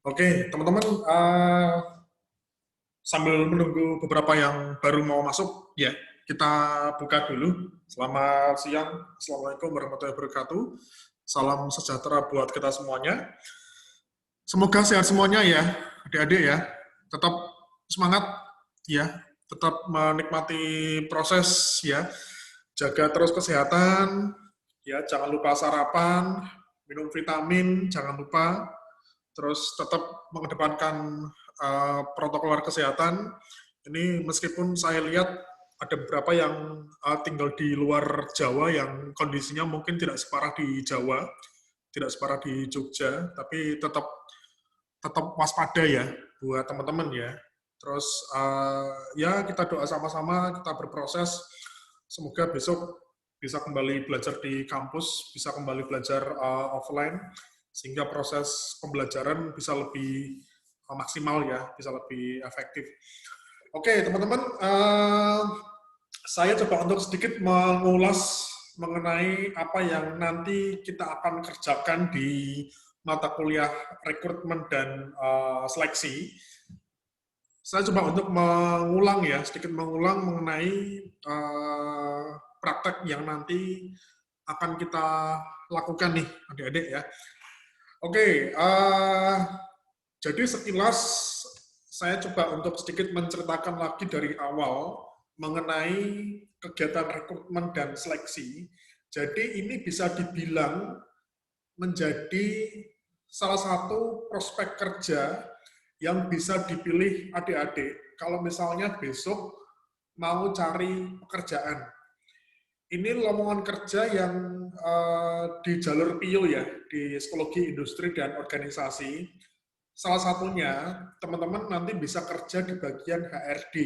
Oke, teman-teman, sambil menunggu beberapa yang baru mau masuk, ya, kita buka dulu. Selamat siang, Assalamualaikum warahmatullahi wabarakatuh. Salam sejahtera buat kita semuanya. Semoga sehat semuanya ya, adik-adik ya. Tetap semangat ya, tetap menikmati proses ya. Jaga terus kesehatan, ya, jangan lupa sarapan, minum vitamin, jangan lupa. Terus tetap mengedepankan protokol kesehatan. Ini meskipun saya lihat ada beberapa yang tinggal di luar Jawa yang kondisinya mungkin tidak separah di Jawa, tidak separah di Jogja, tapi tetap tetap waspada ya buat teman-teman ya. Terus ya kita doa sama-sama, kita berproses. Semoga besok bisa kembali belajar di kampus, bisa kembali belajar offline, sehingga proses pembelajaran bisa lebih maksimal ya, bisa lebih efektif. Oke, teman-teman, saya coba untuk sedikit mengulas mengenai apa yang nanti kita akan kerjakan di mata kuliah rekrutmen dan seleksi. Saya coba untuk mengulang ya, sedikit mengulang mengenai praktek yang nanti akan kita lakukan nih, adik-adik ya. Oke, jadi sekilas saya coba untuk sedikit menceritakan lagi dari awal mengenai kegiatan rekrutmen dan seleksi. Jadi ini bisa dibilang menjadi salah satu prospek kerja yang bisa dipilih adik-adik kalau misalnya besok mau cari pekerjaan. Ini lowongan kerja yang di jalur PIO ya, di psikologi industri dan organisasi. Salah satunya teman-teman nanti bisa kerja di bagian HRD,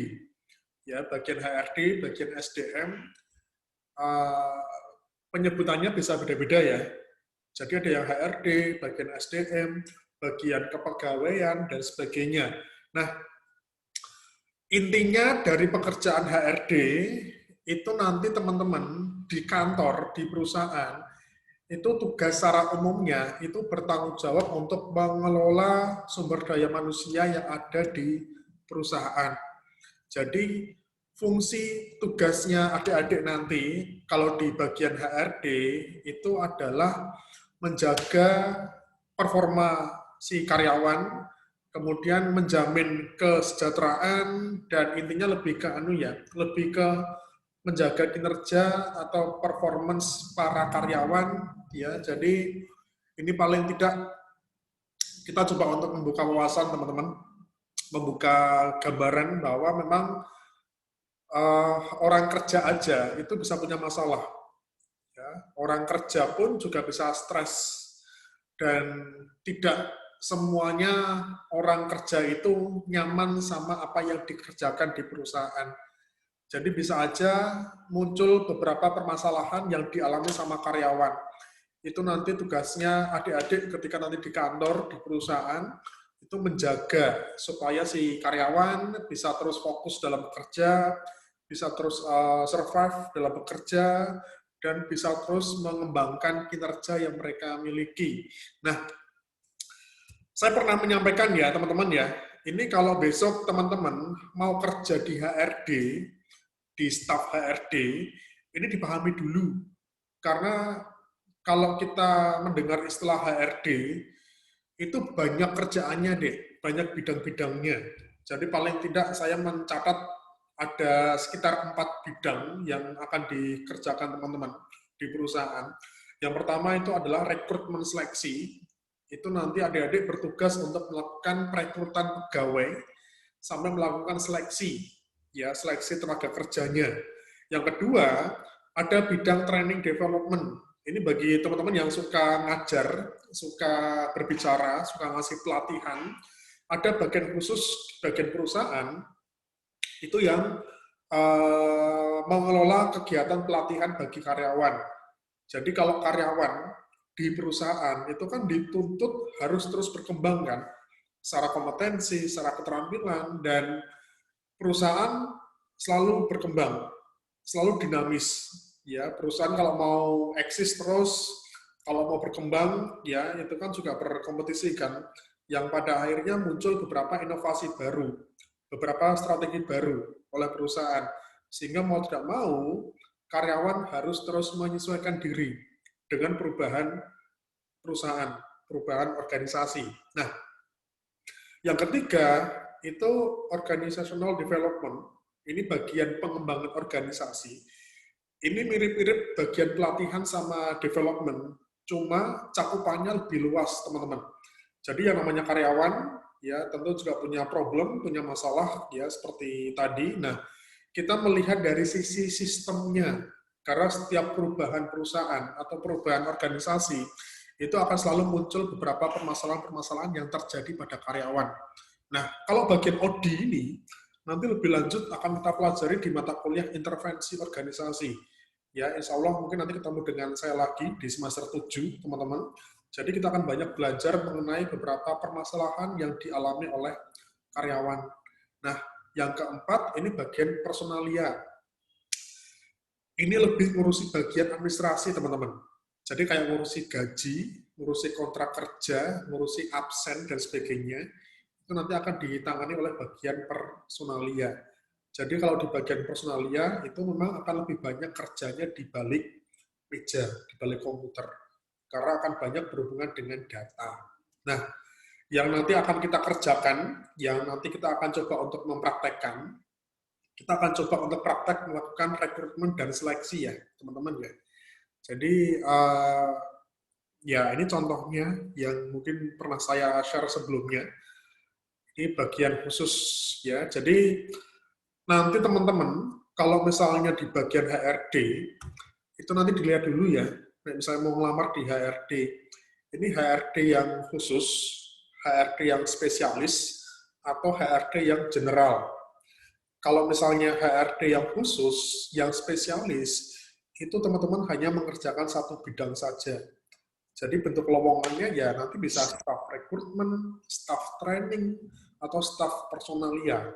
ya, bagian HRD, bagian SDM. Penyebutannya bisa beda-beda ya. Jadi ada yang HRD, bagian SDM, bagian kepegawaian, dan sebagainya. Nah, intinya dari pekerjaan HRD, itu nanti teman-teman di kantor, di perusahaan, itu tugas secara umumnya itu bertanggung jawab untuk mengelola sumber daya manusia yang ada di perusahaan. Jadi, fungsi tugasnya adik-adik nanti, kalau di bagian HRD, itu adalah menjaga performa si karyawan, kemudian menjamin kesejahteraan, dan intinya lebih ke lebih ke menjaga kinerja atau performance para karyawan ya. Jadi ini paling tidak kita coba untuk membuka wawasan teman-teman, membuka gambaran bahwa memang orang kerja aja itu bisa punya masalah. Ya. Orang kerja pun juga bisa stres dan tidak semuanya orang kerja itu nyaman sama apa yang dikerjakan di perusahaan. Jadi bisa aja muncul beberapa permasalahan yang dialami sama karyawan. Itu nanti tugasnya adik-adik ketika nanti di kantor, di perusahaan, itu menjaga supaya si karyawan bisa terus fokus dalam bekerja, bisa terus survive dalam bekerja, dan bisa terus mengembangkan kinerja yang mereka miliki. Nah, saya pernah menyampaikan ya teman-teman ya, ini kalau besok teman-teman mau kerja di HRD, di staf HRD, ini dipahami dulu. Karena kalau kita mendengar istilah HRD, itu banyak kerjaannya deh, banyak bidang-bidangnya. Jadi paling tidak saya mencatat ada sekitar 4 bidang yang akan dikerjakan teman-teman di perusahaan. Yang pertama itu adalah rekrutmen seleksi. Itu nanti adik-adik bertugas untuk melakukan perekrutan pegawai sampai melakukan seleksi, ya, seleksi tenaga kerjanya. Yang kedua, ada bidang training development. Ini bagi teman-teman yang suka ngajar, suka berbicara, suka ngasih pelatihan, ada bagian khusus bagian perusahaan itu yang mengelola kegiatan pelatihan bagi karyawan. Jadi kalau karyawan di perusahaan itu kan dituntut harus terus berkembang kan, secara kompetensi, secara keterampilan, dan perusahaan selalu berkembang, selalu dinamis. Ya, perusahaan kalau mau eksis terus, kalau mau berkembang, ya itu kan juga berkompetisi kan. yang pada akhirnya muncul beberapa inovasi baru, beberapa strategi baru oleh perusahaan. Sehingga mau tidak mau, karyawan harus terus menyesuaikan diri dengan perubahan perusahaan, perubahan organisasi. Nah, yang ketiga, itu organizational development. Ini bagian pengembangan organisasi. Ini mirip-mirip bagian pelatihan sama development, cuma cakupannya lebih luas, teman-teman. Jadi yang namanya karyawan, ya tentu juga punya problem, punya masalah, ya seperti tadi. Nah, kita melihat dari sisi sistemnya, karena setiap perubahan perusahaan atau perubahan organisasi, itu akan selalu muncul beberapa permasalahan-permasalahan yang terjadi pada karyawan. Nah, kalau bagian OD ini, nanti lebih lanjut akan kita pelajari di mata kuliah intervensi organisasi. Ya, insya Allah mungkin nanti ketemu dengan saya lagi di semester 7, teman-teman. Jadi kita akan banyak belajar mengenai beberapa permasalahan yang dialami oleh karyawan. Nah, yang keempat, ini bagian personalia. Ini lebih ngurusi bagian administrasi, teman-teman. Jadi kayak ngurusi gaji, ngurusi kontrak kerja, ngurusi absen, dan sebagainya, itu nanti akan ditangani oleh bagian personalia. Jadi kalau di bagian personalia, itu memang akan lebih banyak kerjanya di balik meja, di balik komputer. Karena akan banyak berhubungan dengan data. Nah, yang nanti akan kita kerjakan, yang nanti kita akan coba untuk mempraktekkan, kita akan coba untuk praktek melakukan rekrutmen dan seleksi ya, teman-teman ya. Jadi ya ini contohnya yang mungkin pernah saya share sebelumnya. Ini bagian khusus ya. Jadi nanti teman-teman kalau misalnya di bagian HRD itu nanti dilihat dulu ya. Misalnya mau ngelamar di HRD, ini HRD yang khusus, HRD yang spesialis, atau HRD yang general. Kalau misalnya HRD yang khusus, yang spesialis, itu teman-teman hanya mengerjakan satu bidang saja. Jadi bentuk lowongannya ya nanti bisa staff recruitment, staff training, atau staff personalia.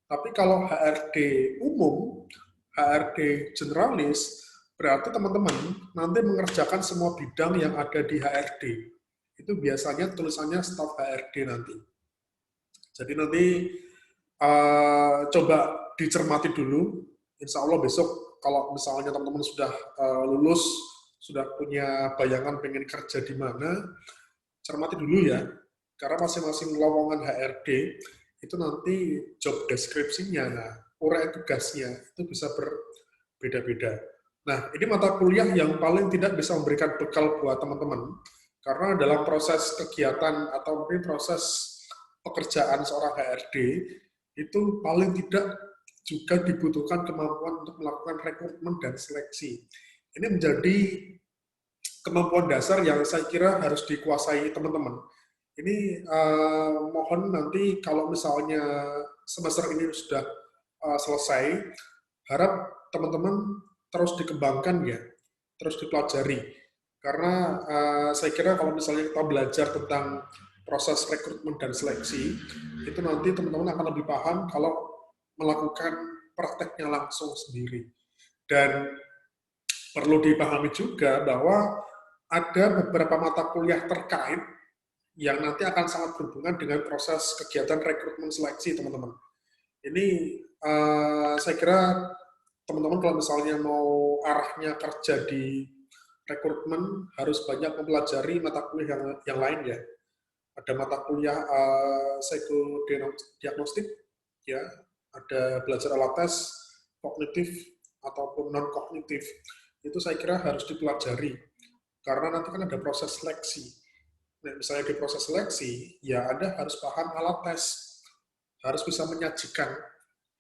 Tapi kalau HRD umum, HRD generalis, berarti teman-teman nanti mengerjakan semua bidang yang ada di HRD. Itu biasanya tulisannya staff HRD nanti. Jadi nanti coba dicermati dulu. Insya Allah besok kalau misalnya teman-teman sudah lulus, sudah punya bayangan pengen kerja di mana, cermati dulu ya. Karena masing-masing lowongan HRD itu nanti job deskripsinya, nah uraian tugasnya itu bisa berbeda-beda. Nah, ini mata kuliah yang paling tidak bisa memberikan bekal buat teman-teman, karena dalam proses kegiatan atau mungkin proses pekerjaan seorang HRD, itu paling tidak juga dibutuhkan kemampuan untuk melakukan rekrutmen dan seleksi. Ini menjadi kemampuan dasar yang saya kira harus dikuasai teman-teman. Ini mohon nanti kalau misalnya semester ini sudah selesai, harap teman-teman terus dikembangkan ya, terus dipelajari. Karena saya kira kalau misalnya kita belajar tentang proses rekrutmen dan seleksi, itu nanti teman-teman akan lebih paham kalau melakukan prakteknya langsung sendiri. Dan perlu dipahami juga bahwa ada beberapa mata kuliah terkait yang nanti akan sangat berhubungan dengan proses kegiatan rekrutmen seleksi, teman-teman. Ini saya kira teman-teman kalau misalnya mau arahnya kerja di rekrutmen harus banyak mempelajari mata kuliah yang lain ya. Ada mata kuliah psikodiagnostik, ya, ada belajar alat tes kognitif ataupun non kognitif. Itu saya kira harus dipelajari karena nanti kan ada proses seleksi. Nah, misalnya di proses seleksi, ya Anda harus paham alat tes, harus bisa menyajikan,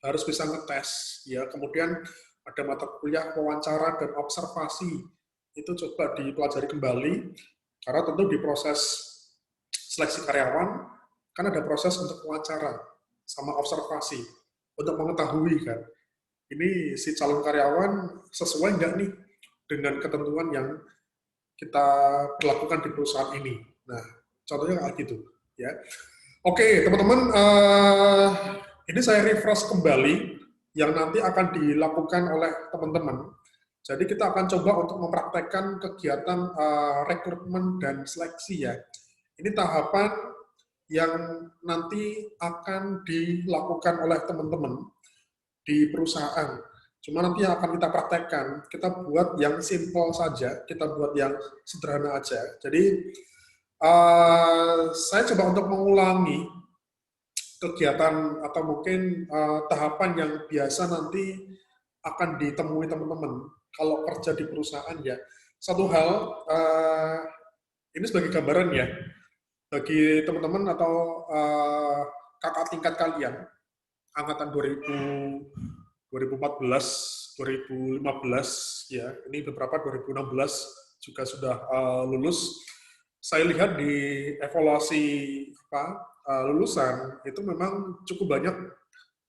harus bisa ngetes, ya. Kemudian ada mata kuliah wawancara dan observasi, itu coba dipelajari kembali, karena tentu di proses seleksi karyawan, kan ada proses untuk wawancara sama observasi, untuk mengetahui kan, ini si calon karyawan sesuai nggak nih dengan ketentuan yang kita lakukan di perusahaan ini. Nah, contohnya kayak gitu, ya. Oke, teman-teman, ini saya refresh kembali yang nanti akan dilakukan oleh teman-teman. Jadi kita akan coba untuk mempraktekkan kegiatan rekrutmen dan seleksi ya. Ini tahapan yang nanti akan dilakukan oleh teman-teman di perusahaan. Cuma nanti yang akan kita praktekkan, kita buat yang simple saja, kita buat yang sederhana aja. Jadi saya coba untuk mengulangi kegiatan atau mungkin tahapan yang biasa nanti akan ditemui teman-teman kalau kerja di perusahaan ya. Satu hal, ini sebagai gambaran ya, bagi teman-teman atau kakak tingkat kalian, angkatan 2014, 2015, ya, ini beberapa 2016 juga sudah lulus. Saya lihat di evaluasi lulusan itu memang cukup banyak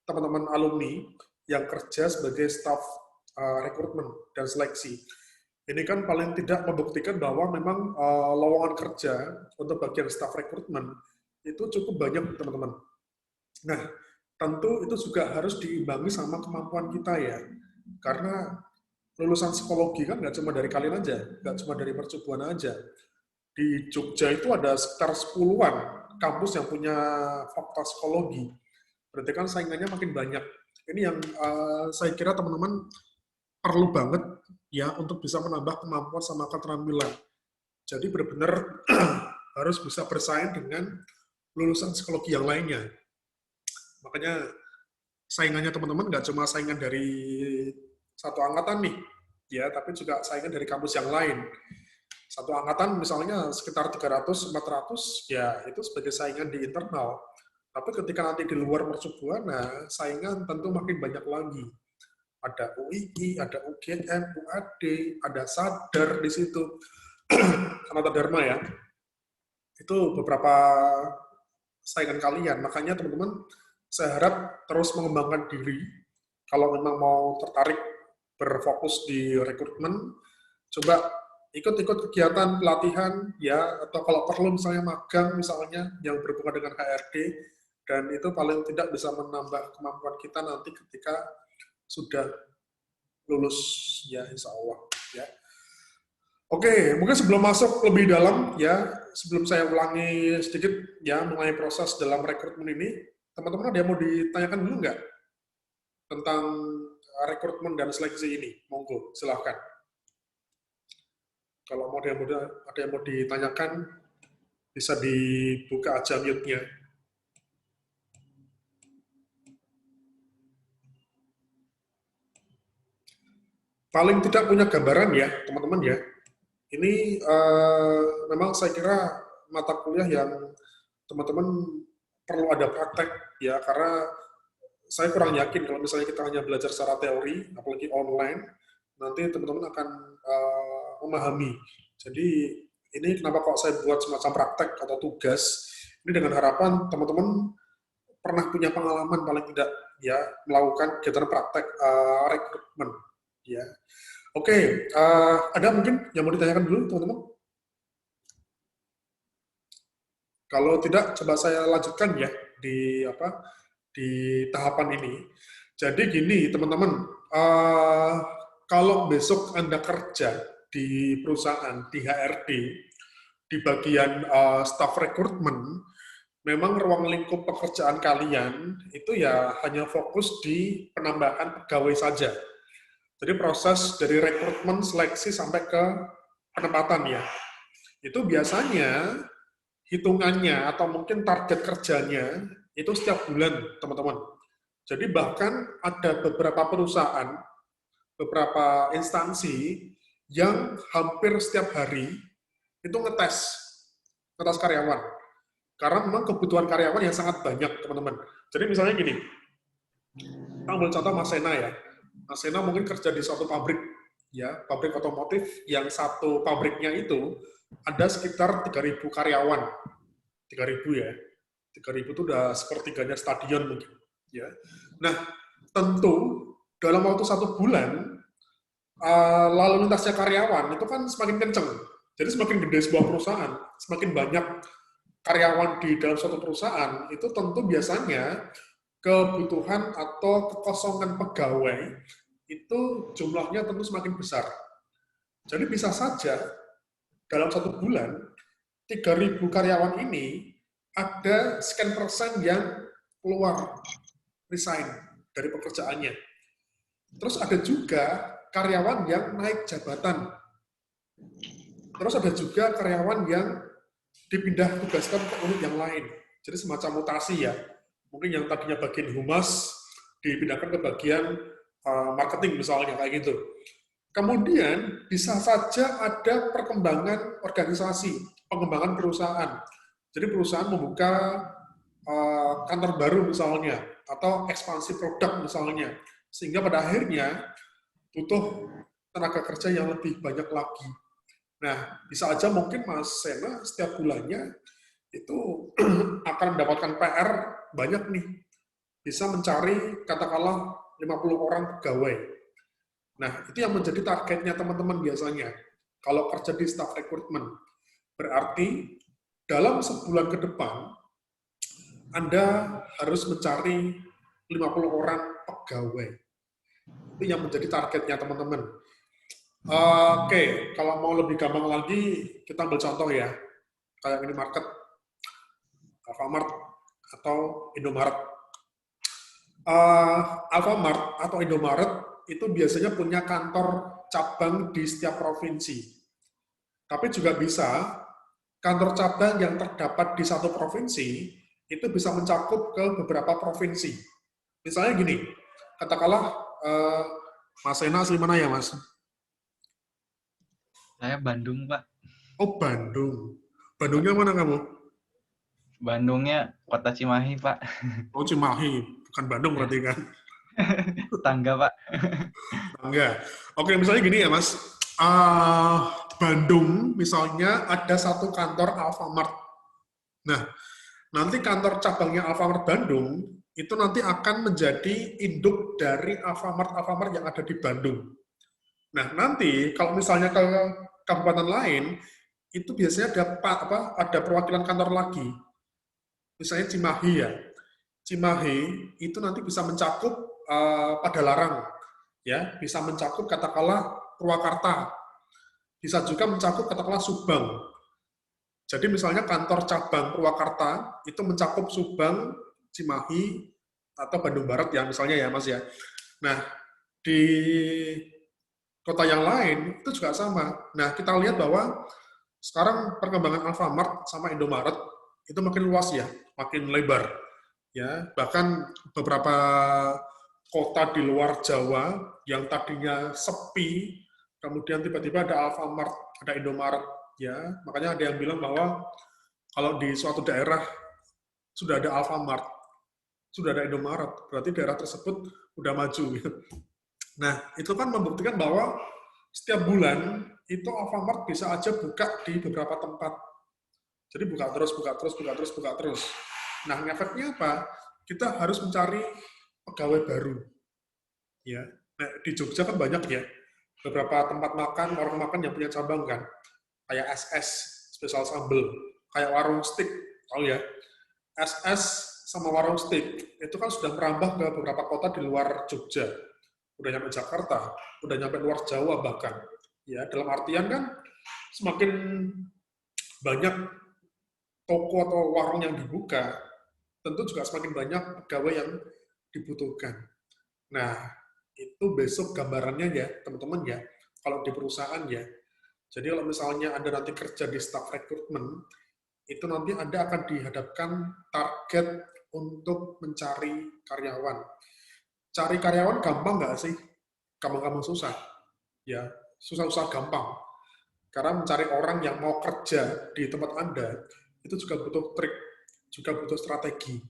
teman-teman alumni yang kerja sebagai staf rekrutmen dan seleksi. Ini kan paling tidak membuktikan bahwa memang lowongan kerja untuk bagian staf rekrutmen itu cukup banyak, teman-teman. Nah, tentu itu juga harus diimbangi sama kemampuan kita ya. Karena lulusan psikologi kan nggak cuma dari kalian aja, nggak cuma dari mercubuana aja. Di Jogja itu ada sekitar 10-an kampus yang punya fakultas psikologi. Berarti kan saingannya makin banyak. Ini yang saya kira teman-teman perlu banget ya untuk bisa menambah kemampuan sama keterampilan. Jadi benar-benar harus bisa bersaing dengan lulusan psikologi yang lainnya. Makanya saingannya teman-teman nggak cuma saingan dari satu angkatan nih, ya, tapi juga saingan dari kampus yang lain. Satu angkatan misalnya sekitar 300-400, ya itu sebagai saingan di internal. Tapi ketika nanti di luar mercubuana, saingan tentu makin banyak lagi. Ada UII, ada UGM, UAD, ada Sadar di situ, Sanata Dharma ya. Itu beberapa saingan kalian. Makanya teman-teman, saya harap terus mengembangkan diri. Kalau memang mau tertarik berfokus di rekrutmen, coba ikut-ikut kegiatan pelatihan ya, atau kalau perlu misalnya magang misalnya yang berhubungan dengan HRD, dan itu paling tidak bisa menambah kemampuan kita nanti ketika sudah lulus ya, insya Allah ya. Oke, mungkin sebelum masuk lebih dalam ya, sebelum saya ulangi sedikit ya mengenai proses dalam rekrutmen ini, teman-teman ada yang mau ditanyakan dulu nggak tentang rekrutmen dan seleksi ini? Monggo, silahkan. Kalau mau ada yang mau ditanyakan, bisa dibuka aja mute-nya. Paling tidak punya gambaran ya, teman-teman ya. Ini memang saya kira mata kuliah yang teman-teman perlu ada praktek ya, karena saya kurang yakin kalau misalnya kita hanya belajar secara teori, apalagi online, nanti teman-teman akan memahami. Jadi ini kenapa kok saya buat semacam praktek atau tugas, ini dengan harapan teman-teman pernah punya pengalaman paling tidak ya melakukan kegiatan praktek rekrutmen ya. Oke, ada mungkin yang mau ditanyakan dulu teman-teman? Kalau tidak, coba saya lanjutkan ya di tahapan ini. Jadi gini teman-teman, kalau besok Anda kerja di perusahaan, di HRD, di bagian staff rekrutmen, memang ruang lingkup pekerjaan kalian itu ya hanya fokus di penambahan pegawai saja. Jadi proses dari rekrutmen, seleksi sampai ke penempatan ya. Itu biasanya hitungannya atau mungkin target kerjanya itu setiap bulan, teman-teman. Jadi bahkan ada beberapa perusahaan, beberapa instansi yang hampir setiap hari itu ngetes karyawan. Karena memang kebutuhan karyawan yang sangat banyak, teman-teman. Jadi misalnya gini, kita ambil contoh Mas Sena ya. Mas Sena mungkin kerja di suatu pabrik, ya, pabrik otomotif yang satu pabriknya itu ada sekitar 3.000 karyawan. 3.000 ya. 3.000 itu udah sepertiganya stadion mungkin. Ya. Nah, tentu dalam waktu 1 bulan, lalu lintasnya karyawan itu kan semakin kenceng. Jadi semakin gede sebuah perusahaan, semakin banyak karyawan di dalam suatu perusahaan, itu tentu biasanya kebutuhan atau kekosongan pegawai itu jumlahnya tentu semakin besar. Jadi bisa saja dalam 1 bulan 3.000 karyawan ini ada sekian persen yang keluar, resign dari pekerjaannya. Terus ada juga karyawan yang naik jabatan. Terus ada juga karyawan yang dipindah tugaskan ke unit yang lain. Jadi semacam mutasi ya. Mungkin yang tadinya bagian humas dipindahkan ke bagian marketing misalnya, kayak gitu. Kemudian bisa saja ada perkembangan organisasi, pengembangan perusahaan. Jadi perusahaan membuka kantor baru misalnya, atau ekspansi produk misalnya, sehingga pada akhirnya butuh tenaga kerja yang lebih banyak lagi. Nah, bisa aja mungkin Mas Sena setiap bulannya itu akan mendapatkan PR banyak nih. Bisa mencari katakanlah 50 orang pegawai. Nah, itu yang menjadi targetnya teman-teman biasanya. Kalau kerja di staff recruitment. Berarti dalam sebulan ke depan, Anda harus mencari 50 orang pegawai. Itu yang menjadi targetnya teman-teman. Oke, kalau mau lebih gampang lagi, kita ambil contoh ya. Kayak minimarket, Alfamart, atau Indomaret. Alfamart atau Indomaret itu biasanya punya kantor cabang di setiap provinsi. Tapi juga bisa kantor cabang yang terdapat di satu provinsi itu bisa mencakup ke beberapa provinsi. Misalnya gini, katakanlah Mas Sena asli mana ya Mas? Saya Bandung, Pak. Oh Bandung. Bandungnya mana kamu? Bandungnya kota Cimahi, Pak. Oh Cimahi, bukan Bandung berarti kan? Tetangga, Pak. Enggak. Oke, misalnya gini ya Mas. Bandung misalnya ada satu kantor Alfamart. Nah, nanti kantor cabangnya Alfamart Bandung itu nanti akan menjadi induk dari Alfamart yang ada di Bandung. Nah, nanti kalau misalnya ke kabupaten lain, itu biasanya ada perwakilan kantor lagi. Misalnya Cimahi ya. Cimahi itu nanti bisa mencakup Padalarang, ya, bisa mencakup katakanlah Purwakarta, bisa juga mencakup katakanlah Subang. Jadi misalnya kantor cabang Purwakarta itu mencakup Subang, Cimahi, atau Bandung Barat ya misalnya ya Mas ya. Nah, di kota yang lain itu juga sama. Nah, kita lihat bahwa sekarang perkembangan Alfamart sama Indomaret itu makin luas ya, makin lebar. Ya, bahkan beberapa kota di luar Jawa yang tadinya sepi, kemudian tiba-tiba ada Alfamart, ada Indomaret, ya. Makanya ada yang bilang bahwa kalau di suatu daerah sudah ada Alfamart, sudah ada Indomaret, berarti daerah tersebut udah maju. Nah, itu kan membuktikan bahwa setiap bulan itu Alfamart bisa aja buka di beberapa tempat. Jadi buka terus, buka terus, buka terus, buka terus. Nah, efeknya apa? Kita harus mencari pegawai baru. Ya, nah, di Jogja kan banyak ya, beberapa tempat makan, warung makan yang punya cabang kan, kayak SS, spesial sambel, kayak warung steak, tahu ya, SS sama warung steak, itu kan sudah merambah ke beberapa kota di luar Jogja, udah nyampe Jakarta, udah nyampe luar Jawa bahkan, ya, dalam artian kan, semakin banyak toko atau warung yang dibuka, tentu juga semakin banyak pegawai yang dibutuhkan. Nah, itu besok gambarannya ya, teman-teman ya, kalau di perusahaan ya. Jadi kalau misalnya Anda nanti kerja di staff recruitment, itu nanti Anda akan dihadapkan target untuk mencari karyawan. Cari karyawan gampang nggak sih? Gampang-gampang susah. Ya, susah-susah gampang. Karena mencari orang yang mau kerja di tempat Anda, itu juga butuh trik, juga butuh strategi.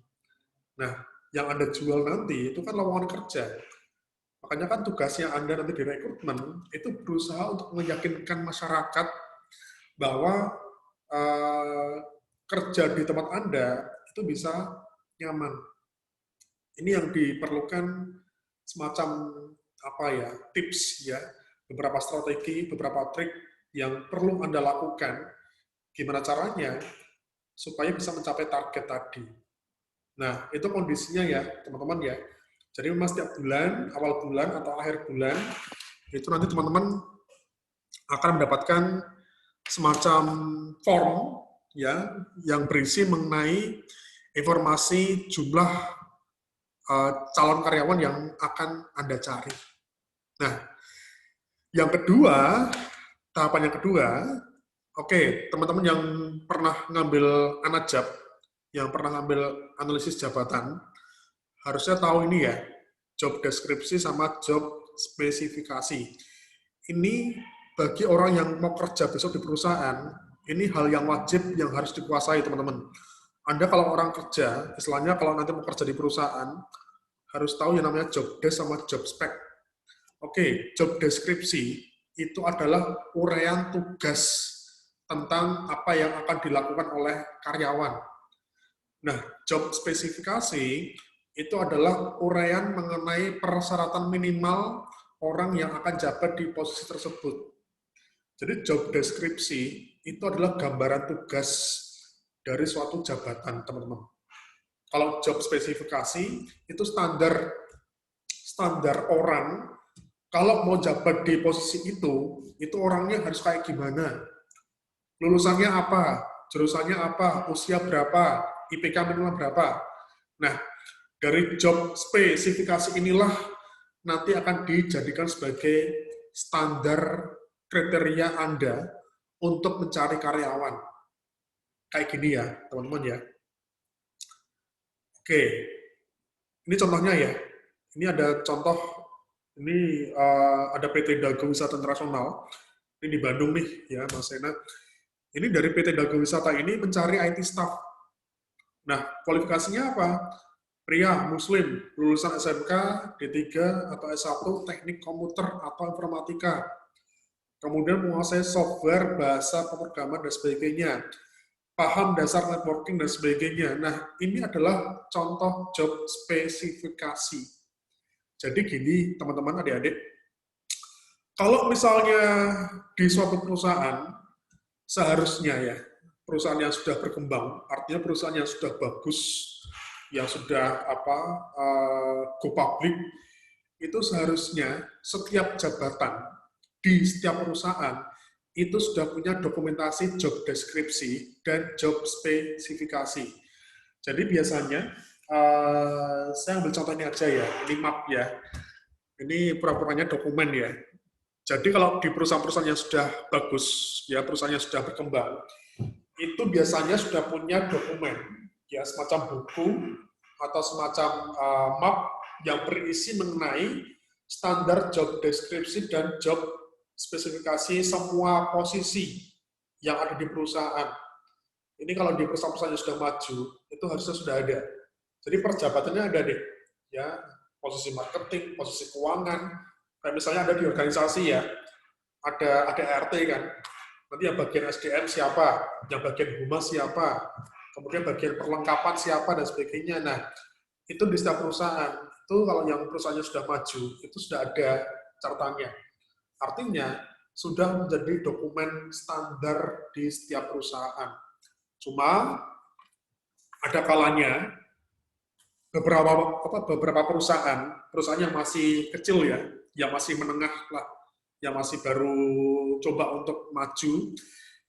Nah, yang Anda jual nanti itu kan lowongan kerja. Makanya kan tugasnya Anda nanti di rekrutmen itu berusaha untuk meyakinkan masyarakat bahwa kerja di tempat Anda itu bisa nyaman. Ini yang diperlukan semacam apa ya, tips ya, beberapa strategi, beberapa trik yang perlu Anda lakukan. Gimana caranya supaya bisa mencapai target tadi. Nah, itu kondisinya ya, teman-teman ya. Jadi memang setiap bulan, awal bulan atau akhir bulan, itu nanti teman-teman akan mendapatkan semacam form ya yang berisi mengenai informasi jumlah calon karyawan yang akan Anda cari. Nah, yang kedua, tahapan yang kedua, oke, teman-teman yang pernah ngambil anajab, yang pernah ngambil analisis jabatan, harusnya tahu ini ya, job deskripsi sama job spesifikasi. Ini bagi orang yang mau kerja besok di perusahaan, ini hal yang wajib yang harus dikuasai, teman-teman. Anda kalau orang kerja, istilahnya kalau nanti mau kerja di perusahaan, harus tahu yang namanya job desk sama job spec. Oke, job deskripsi itu adalah uraian tugas tentang apa yang akan dilakukan oleh karyawan. Nah, job spesifikasi itu adalah uraian mengenai persyaratan minimal orang yang akan jabat di posisi tersebut. Jadi job deskripsi itu adalah gambaran tugas dari suatu jabatan, teman-teman. Kalau job spesifikasi itu standar orang kalau mau jabat di posisi itu orangnya harus kayak gimana? Lulusannya apa? Jurusannya apa? Usia berapa? IPK minimal berapa? Nah, dari job spesifikasi inilah nanti akan dijadikan sebagai standar kriteria Anda untuk mencari karyawan. Kayak gini ya, teman-teman ya. Oke, ini contohnya ya. Ini ada contoh, ini ada PT Dago Wisata Internasional. Ini di Bandung nih, ya Mas Sena. Ini dari PT Dago Wisata ini mencari IT staff. Nah, kualifikasinya apa? Pria, muslim, lulusan SMK, D3, atau S1, teknik komputer, atau informatika. Kemudian menguasai software, bahasa pemrograman, dan sebagainya. Paham dasar networking, dan sebagainya. Nah, ini adalah contoh job spesifikasi. Jadi gini, teman-teman, adik-adik. Kalau misalnya di suatu perusahaan, seharusnya ya, perusahaan yang sudah berkembang, artinya perusahaan yang sudah bagus, yang sudah go public, itu seharusnya setiap jabatan di setiap perusahaan itu sudah punya dokumentasi job deskripsi dan job spesifikasi. Jadi biasanya saya ambil contoh ini aja ya, ini map ya, ini pura-puranya dokumen ya. Jadi kalau di perusahaan-perusahaan yang sudah bagus, ya perusahaan yang sudah berkembang, itu biasanya sudah punya dokumen, ya semacam buku atau semacam map yang berisi mengenai standar job deskripsi dan job spesifikasi semua posisi yang ada di perusahaan. Ini kalau di perusahaan-perusahaan yang sudah maju, itu harusnya sudah ada. Jadi perjabatannya ada deh, ya posisi marketing, posisi keuangan. Kayak misalnya ada di organisasi ya, ada RT kan, nanti yang bagian SDM siapa, yang bagian humas siapa, kemudian bagian perlengkapan siapa, dan sebagainya. Nah, itu di setiap perusahaan. Itu kalau yang perusahaannya sudah maju, itu sudah ada catatannya. Artinya, sudah menjadi dokumen standar di setiap perusahaan. Cuma, ada kalanya, beberapa perusahaan yang masih kecil ya, yang masih menengah lah, yang masih baru coba untuk maju,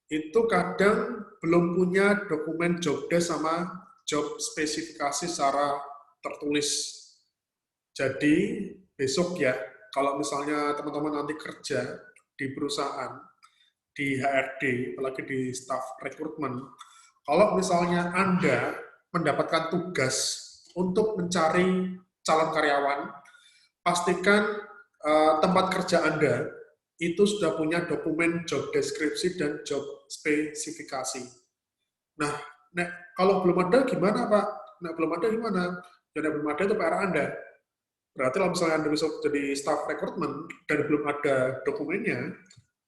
itu kadang belum punya dokumen job desk sama job spesifikasi secara tertulis. Jadi besok ya, kalau misalnya teman-teman nanti kerja di perusahaan, di HRD, apalagi di staff rekrutmen, kalau misalnya Anda mendapatkan tugas untuk mencari calon karyawan, pastikan tempat kerja Anda itu sudah punya dokumen job deskripsi dan job spesifikasi. Nah, kalau belum ada gimana Pak? Nah, belum ada gimana? Dan belum ada itu PR Anda. Berarti kalau misalnya Anda besok jadi staff rekrutmen dan belum ada dokumennya,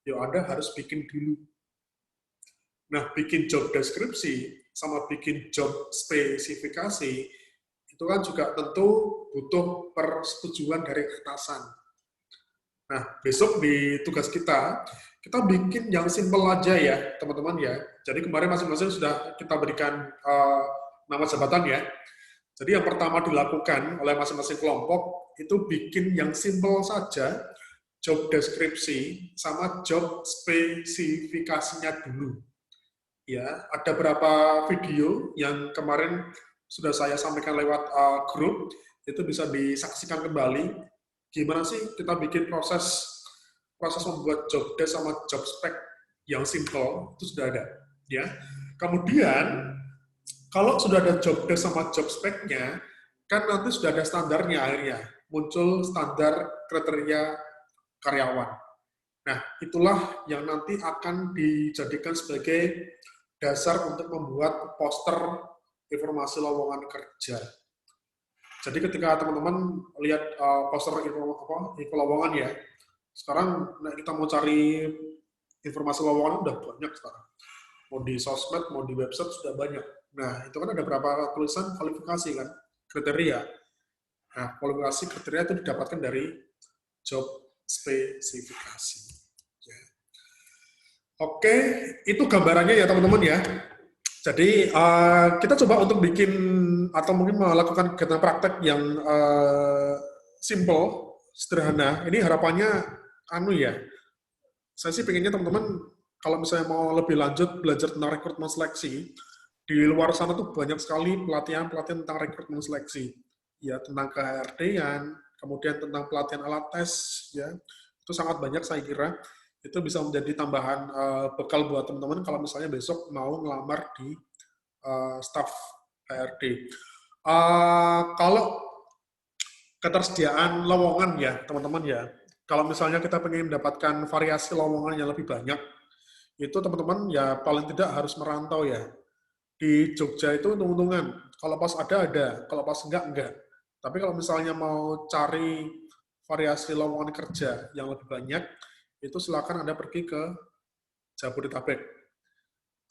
ya Anda harus bikin dulu. Nah, bikin job deskripsi sama bikin job spesifikasi itu kan juga tentu butuh persetujuan dari atasan. Nah, besok di tugas kita bikin yang simpel aja ya, teman-teman ya. Jadi kemarin masing-masing sudah kita berikan nama jabatan ya. Jadi yang pertama dilakukan oleh masing-masing kelompok itu bikin yang simpel saja, job deskripsi sama job spesifikasinya dulu. Ya, ada beberapa video yang kemarin sudah saya sampaikan lewat grup, itu bisa disaksikan kembali. Gimana sih kita bikin proses membuat job desk sama job spec yang simple, itu sudah ada. Ya. Kemudian, kalau sudah ada job desk sama job spec-nya, kan nanti sudah ada standarnya akhirnya. Muncul standar kriteria karyawan. Nah, itulah yang nanti akan dijadikan sebagai dasar untuk membuat poster informasi lowongan kerja. Jadi ketika teman-teman lihat poster info lowongan ya, sekarang kita mau cari informasi lowongan udah banyak sekarang. Mau di sosmed, mau di website sudah banyak. Nah, itu kan ada berapa tulisan kualifikasi kan, kriteria. Nah, kualifikasi kriteria itu didapatkan dari job spesifikasi. Ya. Oke, itu gambarannya ya teman-teman ya. Jadi kita coba untuk bikin atau mungkin melakukan kegiatan praktek yang simple, sederhana. Ini harapannya ya. Saya sih pengennya teman-teman kalau misalnya mau lebih lanjut belajar tentang rekrutmen seleksi, di luar sana tuh banyak sekali pelatihan-pelatihan tentang rekrutmen seleksi. Ya, tentang ke-HRD-an, kemudian tentang pelatihan alat tes, ya. Itu sangat banyak saya kira. Itu bisa menjadi tambahan bekal buat teman-teman kalau misalnya besok mau ngelamar di staf HRD. Kalau ketersediaan lowongan ya, teman-teman ya. Kalau misalnya kita pengen mendapatkan variasi lowongan yang lebih banyak, itu teman-teman ya paling tidak harus merantau ya. Di Jogja itu untung-untungan. Kalau pas ada. Kalau pas enggak. Tapi kalau misalnya mau cari variasi lowongan kerja yang lebih banyak, itu silakan Anda pergi ke Jabodetabek.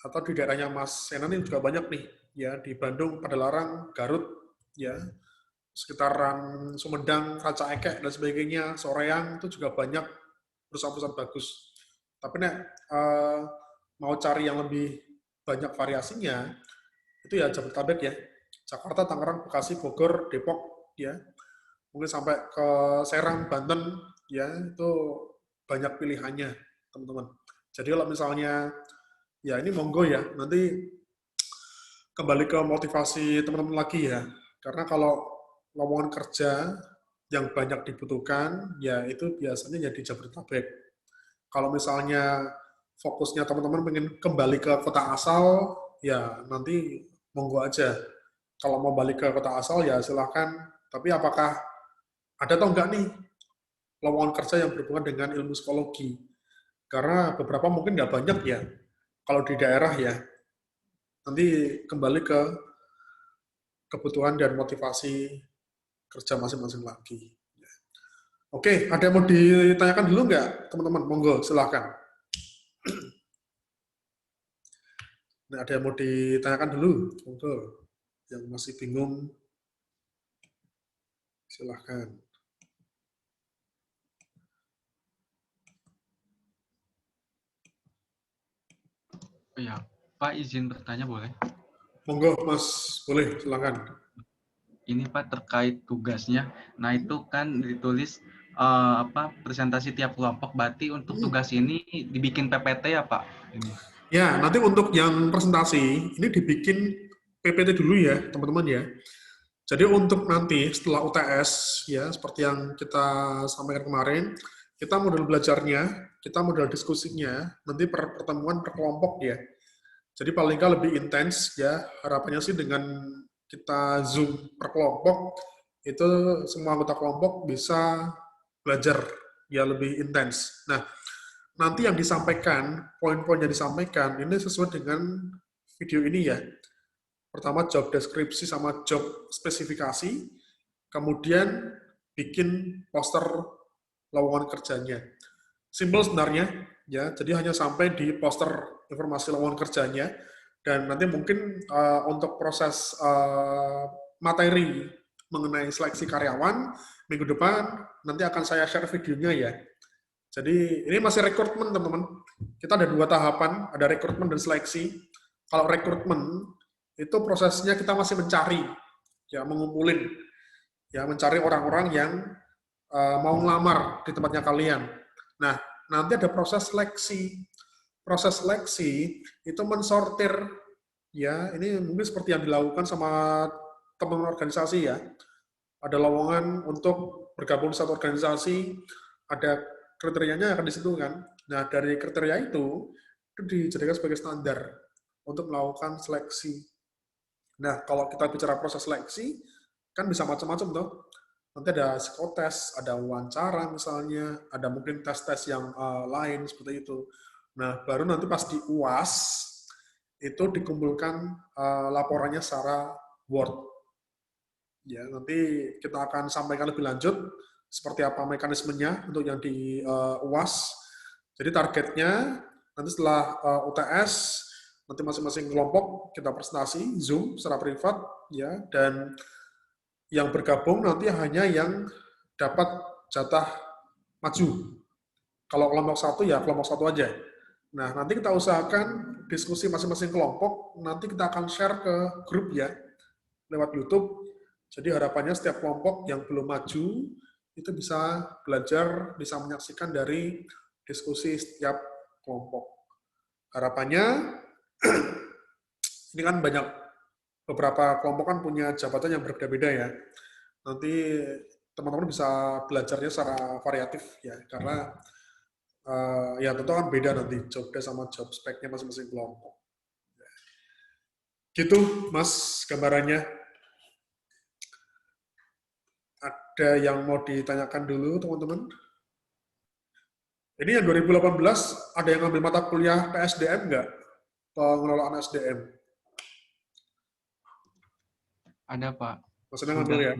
Atau di daerahnya Mas Senan ini juga banyak nih, ya di Bandung, Padalarang, Garut, ya sekitaran Sumedang, Ranca Ekek dan sebagainya, Soreang itu juga banyak perusahaan-perusahaan bagus. Tapi mau cari yang lebih banyak variasinya, itu ya Jabodetabek ya, Jakarta, Tangerang, Bekasi, Bogor, Depok, ya mungkin sampai ke Serang, Banten, ya itu banyak pilihannya, teman-teman. Jadi kalau misalnya ya ini monggo ya, nanti kembali ke motivasi teman-teman lagi ya. Karena kalau lowongan kerja yang banyak dibutuhkan, ya itu biasanya jadi Jabodetabek. Kalau misalnya fokusnya teman-teman pengen kembali ke kota asal, ya nanti monggo aja. Kalau mau balik ke kota asal ya silahkan. Tapi apakah ada atau enggak nih lowongan kerja yang berhubungan dengan ilmu psikologi? Karena beberapa mungkin nggak banyak ya. Kalau di daerah ya, nanti kembali ke kebutuhan dan motivasi kerja masing-masing lagi. Oke, ada yang mau ditanyakan dulu nggak, teman-teman? Monggo, silahkan. Nah, ada yang mau ditanyakan dulu? Monggo. Yang masih bingung, silahkan. Ya, Pak izin bertanya boleh? Monggo, Mas. Boleh, silahkan. Ini Pak terkait tugasnya. Nah itu kan ditulis presentasi tiap kelompok. Berarti untuk tugas ini dibikin PPT ya Pak? Ini. Ya, nanti untuk yang presentasi, ini dibikin PPT dulu ya, teman-teman ya. Jadi untuk nanti setelah UTS, ya seperti yang kita sampaikan kemarin, kita model belajarnya, kita model diskusinya, nanti per pertemuan per kelompok ya. Jadi paling nggak lebih intens ya, harapannya sih dengan kita Zoom per kelompok, itu semua anggota kelompok bisa belajar ya lebih intens. Nah, nanti yang disampaikan, poin-poin yang disampaikan, ini sesuai dengan video ini ya. Pertama job deskripsi sama job spesifikasi, kemudian bikin poster lowongan kerjanya. Simpel sebenarnya, ya. Jadi hanya sampai di poster informasi lowongan kerjanya, dan nanti mungkin untuk proses materi mengenai seleksi karyawan minggu depan nanti akan saya share videonya ya. Jadi ini masih rekrutmen teman-teman. Kita ada 2 tahapan, ada rekrutmen dan seleksi. Kalau rekrutmen itu prosesnya kita masih mencari, ya mengumpulin, ya mencari orang-orang yang mau ngelamar di tempatnya kalian. Nah, nanti ada proses seleksi. proses seleksi itu mensortir, ya ini mungkin seperti yang dilakukan sama teman organisasi ya. Ada lowongan untuk bergabung di satu organisasi, ada kriterianya akan di situ kan. Nah dari kriteria itu dijadikan sebagai standar untuk melakukan seleksi. Nah kalau kita bicara proses seleksi, kan bisa macam-macam tuh. Nanti ada psikotes, ada wawancara misalnya, ada mungkin tes-tes yang lain seperti itu. Nah, baru nanti pas di UAS, itu dikumpulkan laporannya secara Word. Ya, nanti kita akan sampaikan lebih lanjut seperti apa mekanismenya untuk yang di UAS. Jadi targetnya nanti setelah UTS, nanti masing-masing kelompok kita presentasi Zoom secara privat, ya, dan yang bergabung nanti hanya yang dapat jatah maju. Kalau kelompok satu ya kelompok satu aja. Nah, nanti kita usahakan diskusi masing-masing kelompok, nanti kita akan share ke grup ya, lewat YouTube. Jadi harapannya setiap kelompok yang belum maju, itu bisa belajar, bisa menyaksikan dari diskusi setiap kelompok. Harapannya, ini kan banyak, beberapa kelompok kan punya jabatan yang berbeda-beda ya. Nanti teman-teman bisa belajarnya secara variatif ya, karena ya tentu kan beda nanti job desk sama job spec-nya masing-masing kelompok. Gitu Mas gambarannya. Ada yang mau ditanyakan dulu teman-teman? Ini yang 2018 ada yang ngambil mata kuliah PSDM nggak? Pengelolaan SDM. Ada Pak. Maksudnya ngambil ya?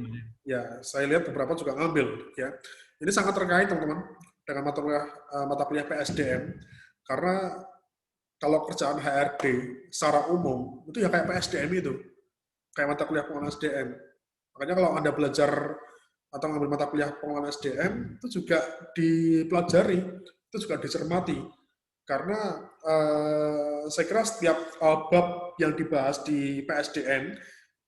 Ya, saya lihat beberapa juga ngambil ya. Ini sangat terkait teman-teman dengan mata kuliah PSDM karena kalau kerjaan HRD secara umum itu ya kayak PSDM itu, kayak mata kuliah pengelolaan SDM. Makanya kalau Anda belajar atau ngambil mata kuliah pengelolaan SDM itu juga dipelajari, itu juga dicermati. Karena saya kira setiap bab yang dibahas di PSDM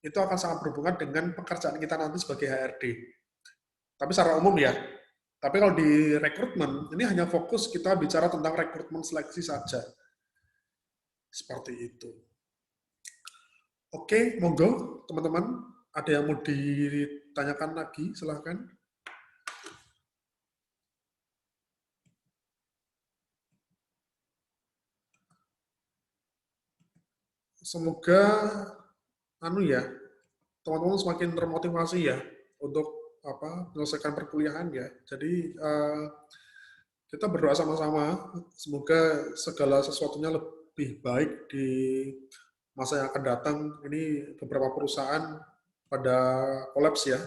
itu akan sangat berhubungan dengan pekerjaan kita nanti sebagai HRD. Tapi secara umum ya. Tapi kalau di rekrutmen, ini hanya fokus kita bicara tentang rekrutmen seleksi saja. Seperti itu. Oke, monggo teman-teman. Ada yang mau ditanyakan lagi? Silahkan. Semoga teman-teman semakin termotivasi ya untuk menyelesaikan perkuliahan ya. Jadi kita berdoa sama-sama semoga segala sesuatunya lebih baik di masa yang akan datang. Ini beberapa perusahaan pada kolaps ya,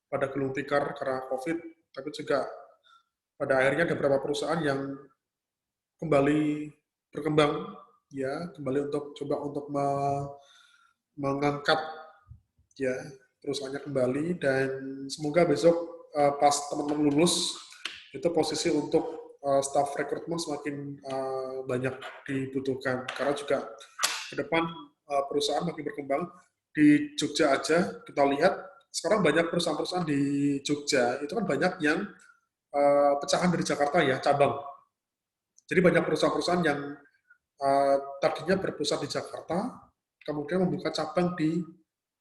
pada gulung tikar karena COVID, tapi juga pada akhirnya ada beberapa perusahaan yang kembali berkembang ya, kembali untuk coba untuk mengangkat ya perusahaannya kembali, dan semoga besok pas teman-teman lulus itu posisi untuk staff rekrutmen semakin banyak dibutuhkan karena juga ke depan perusahaan makin berkembang. Di Jogja aja kita lihat sekarang banyak perusahaan-perusahaan di Jogja itu kan banyak yang pecahan dari Jakarta ya, cabang. Jadi banyak perusahaan-perusahaan yang tadinya berpusat di Jakarta kemudian membuka cabang di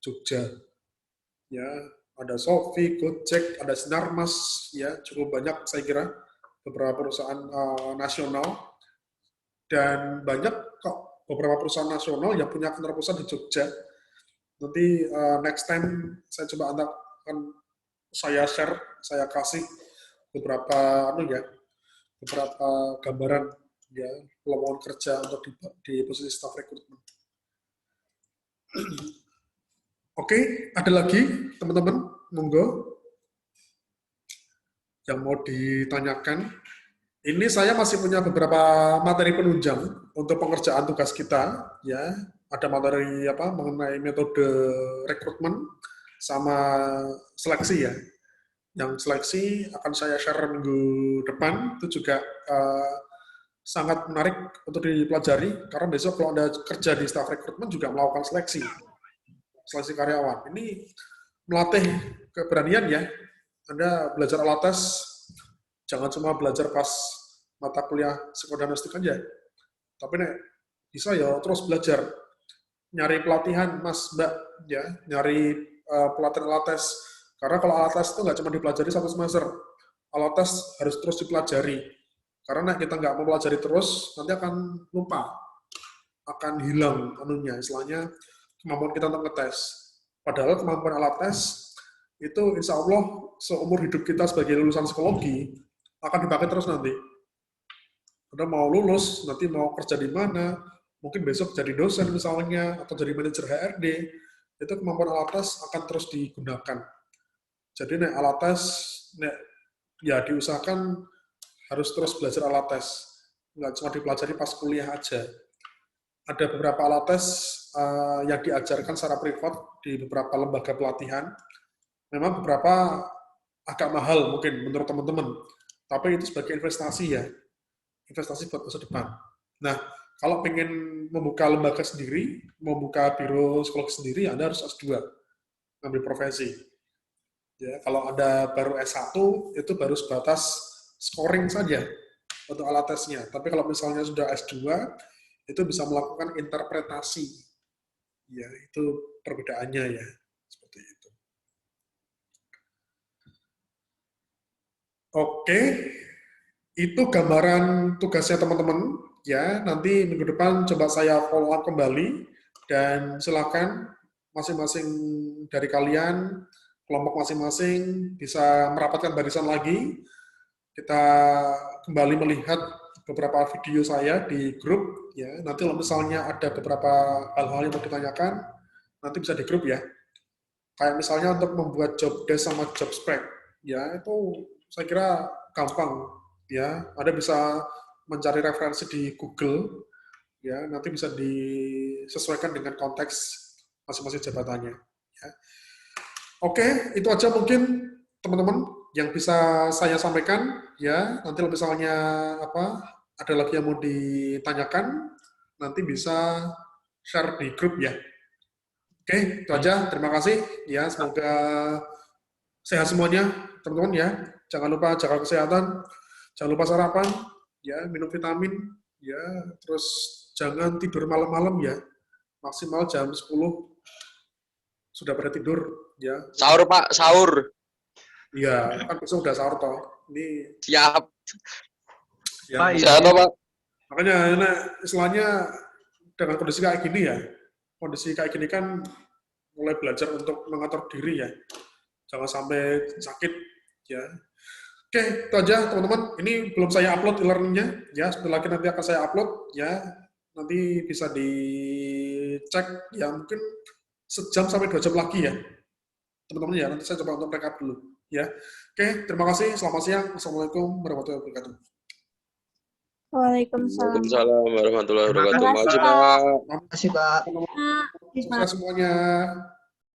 Jogja. Ya, ada Sofi, Gojek, ada Sinarmas, ya cukup banyak saya kira beberapa perusahaan nasional, dan banyak kok beberapa perusahaan nasional yang punya kantor pusat di Jogja. Nanti next time saya coba akan saya share, saya kasih beberapa beberapa gambaran ya lowongan kerja untuk di posisi staff recruitment. Oke, ada lagi teman-teman, monggo yang mau ditanyakan. Ini saya masih punya beberapa materi penunjang untuk pengerjaan tugas kita, ya. Ada materi mengenai metode rekrutmen sama seleksi ya. Yang seleksi akan saya share minggu depan, itu juga sangat menarik untuk dipelajari karena besok kalau Anda kerja di staff rekrutmen juga melakukan seleksi karyawan. Ini melatih keberanian ya. Anda belajar alat tes, jangan cuma belajar pas mata kuliah psikodiagnostik aja. Tapi nek bisa ya terus belajar, nyari pelatihan Mas Mbak ya, nyari pelatihan alat tes. Karena kalau alat tes itu nggak cuma dipelajari 1 semester, alat tes harus terus dipelajari. Karena kita nggak mempelajari terus, nanti akan lupa, akan hilang anunya, istilahnya kemampuan kita untuk ngetes. Padahal kemampuan alat tes itu insya Allah seumur hidup kita sebagai lulusan psikologi akan dipakai terus nanti. Karena mau lulus, nanti mau kerja di mana, mungkin besok jadi dosen misalnya, atau jadi manajer HRD, itu kemampuan alat tes akan terus digunakan. Jadi nek alat tes, nek ya diusahakan harus terus belajar alat tes. Nggak cuma dipelajari pas kuliah aja. Ada beberapa alat tes yang diajarkan secara privat di beberapa lembaga pelatihan. Memang beberapa agak mahal mungkin menurut teman-teman. Tapi itu sebagai investasi ya. Investasi buat masa depan. Nah, kalau pengen membuka lembaga sendiri, membuka biro psikologi sendiri, Anda harus S2, ngambil profesi. Ya, kalau Anda baru S1, itu baru sebatas scoring saja untuk alat tesnya. Tapi kalau misalnya sudah S2, itu bisa melakukan interpretasi. Ya, itu perbedaannya ya. Seperti itu. Oke. Itu gambaran tugasnya teman-teman. Ya, nanti minggu depan coba saya follow up kembali dan silakan masing-masing dari kalian, kelompok masing-masing bisa merapatkan barisan lagi. Kita kembali melihat beberapa video saya di grup. Ya, nanti kalau misalnya ada beberapa hal-hal yang mau ditanyakan, nanti bisa di grup ya. Kayak misalnya untuk membuat job desk sama job spec, ya itu saya kira gampang. Ya, Anda bisa mencari referensi di Google, ya nanti bisa disesuaikan dengan konteks masing-masing jabatannya. Ya. Oke, itu aja mungkin teman-teman yang bisa saya sampaikan. Ya, nanti kalau misalnya ada lagi yang mau ditanyakan, nanti bisa share di grup ya. Oke, itu aja. Terima kasih. Ya, semoga sehat semuanya, teman-teman ya. Jangan lupa jaga kesehatan. Jangan lupa sarapan, ya, minum vitamin, ya, terus jangan tidur malam-malam ya, maksimal jam 10 sudah pada tidur, ya. Sahur Pak, sahur. Iya, kan besok udah sahur toh. Ini siap. Ya, Pak, Sehat Pak. makanya nah, istilahnya dengan kondisi kayak gini ya, kondisi kayak gini kan mulai belajar untuk mengatur diri ya, jangan sampai sakit ya. Oke, itu aja teman-teman. Ini belum saya upload e-learning-nya, ya. Sebentar lagi nanti akan saya upload, ya. Nanti bisa dicek, ya mungkin sejam sampai 2 jam lagi ya, teman-teman ya. Nanti saya coba untuk backup dulu, ya. Oke, terima kasih. Selamat siang. Assalamualaikum warahmatullahi wabarakatuh. Waalaikumsalam. Waalaikumsalam warahmatullahi wabarakatuh. Terima kasih, Makasih Pak. Pak. Terima kasih, Pak. Sukses semuanya.